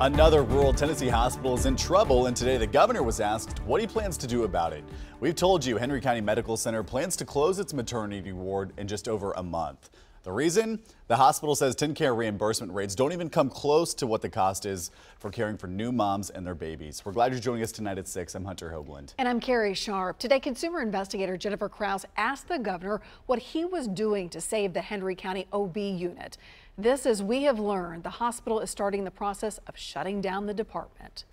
Another rural Tennessee hospital is in trouble, and today the governor was asked what he plans to do about it. We've told you Henry County Medical Center plans to close its maternity ward in just over a month. The reason? The hospital says TennCare reimbursement rates don't even come close to what the cost is for caring for new moms and their babies. We're glad you're joining us tonight at 6. I'm Hunter Hoagland. And I'm Carrie Sharp. Today, consumer investigator Jennifer Krause asked the governor what he was doing to save the Henry County OB unit. This, as we have learned, the hospital is starting the process of shutting down the department.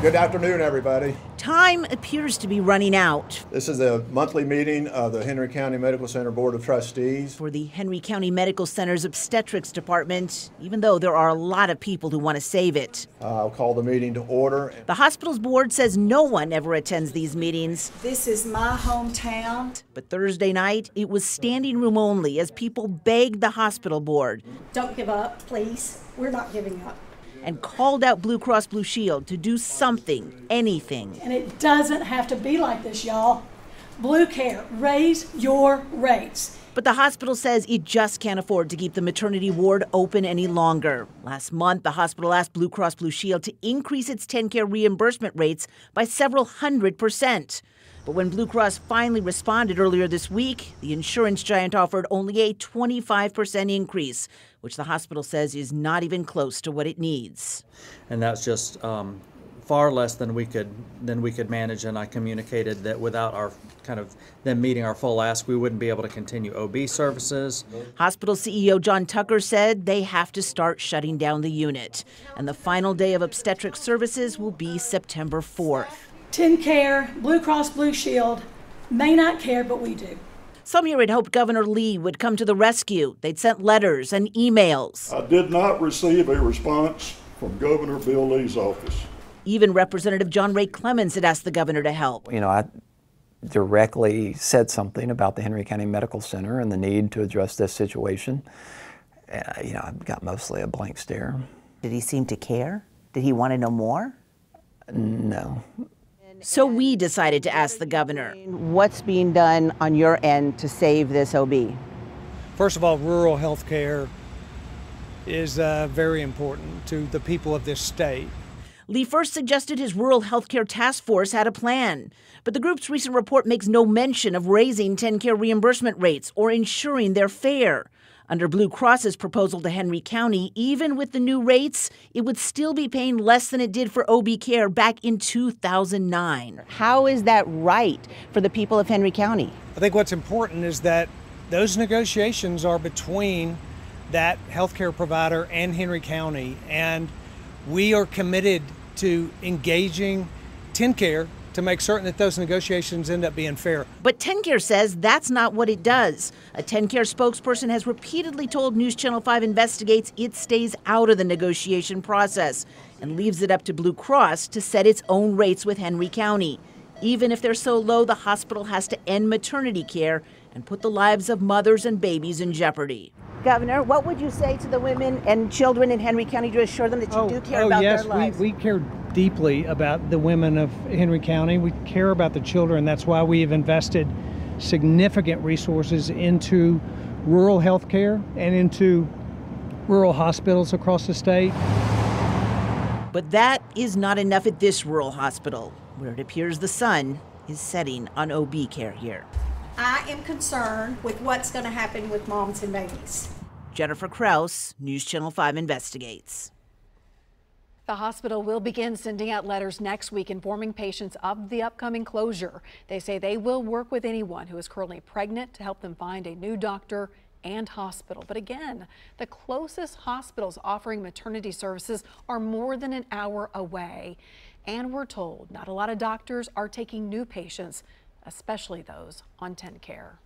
Good afternoon, everybody. Time appears to be running out. This is a monthly meeting of the Henry County Medical Center Board of Trustees. For the Henry County Medical Center's obstetrics department, even though there are a lot of people who want to save it. I'll call the meeting to order. The hospital's board says no one ever attends these meetings. This is my hometown. But Thursday night, it was standing room only as people begged the hospital board. Don't give up, please. We're not giving up. And called out Blue Cross Blue Shield to do something, anything. And it doesn't have to be like this, y'all. Blue Care, raise your rates. But the hospital says it just can't afford to keep the maternity ward open any longer. Last month, the hospital asked Blue Cross Blue Shield to increase its TennCare reimbursement rates by several hundred%. But when Blue Cross finally responded earlier this week, the insurance giant offered only a 25% increase, which the hospital says is not even close to what it needs. And that's just far less than we could manage. And I communicated that without our them meeting our full ask, we wouldn't be able to continue OB services. Hospital CEO John Tucker said they have to start shutting down the unit, and the final day of obstetric services will be September 4th. TennCare, Blue Cross Blue Shield may not care, but we do. Some here had hoped Governor Lee would come to the rescue. They'd sent letters and emails. I did not receive a response from Governor Bill Lee's office. Even Representative John Ray Clemens had asked the governor to help. You know, I directly said something about the Henry County Medical Center and the need to address this situation. You know, I've got mostly a blank stare. Did he seem to care? Did he want to know more? No. So we decided to ask the governor. What's being done on your end to save this OB? First of all, rural health care is very important to the people of this state. Lee first suggested his rural health care task force had a plan, but the group's recent report makes no mention of raising TennCare reimbursement rates or ensuring they're fair. Under Blue Cross's proposal to Henry County, even with the new rates, it would still be paying less than it did for OB care back in 2009. How is that right for the people of Henry County? I think what's important is that those negotiations are between that healthcare provider and Henry County, and we are committed to engaging TennCare to make certain that those negotiations end up being fair. But TennCare says that's not what it does. A TennCare spokesperson has repeatedly told News Channel 5 Investigates it stays out of the negotiation process and leaves it up to Blue Cross to set its own rates with Henry County. Even if they're so low, the hospital has to end maternity care and put the lives of mothers and babies in jeopardy. Governor, what would you say to the women and children in Henry County to assure them that you do care about their lives? Yes, we care deeply about the women of Henry County. We care about the children. That's why we have invested significant resources into rural health care and into rural hospitals across the state. But that is not enough at this rural hospital, where it appears the sun is setting on OB care here. I am concerned with what's going to happen with moms and babies. Jennifer Krause, News Channel 5 Investigates. The hospital will begin sending out letters next week informing patients of the upcoming closure. They say they will work with anyone who is currently pregnant to help them find a new doctor and hospital. But again, the closest hospitals offering maternity services are more than an hour away. And we're told not a lot of doctors are taking new patients, especially those on TennCare.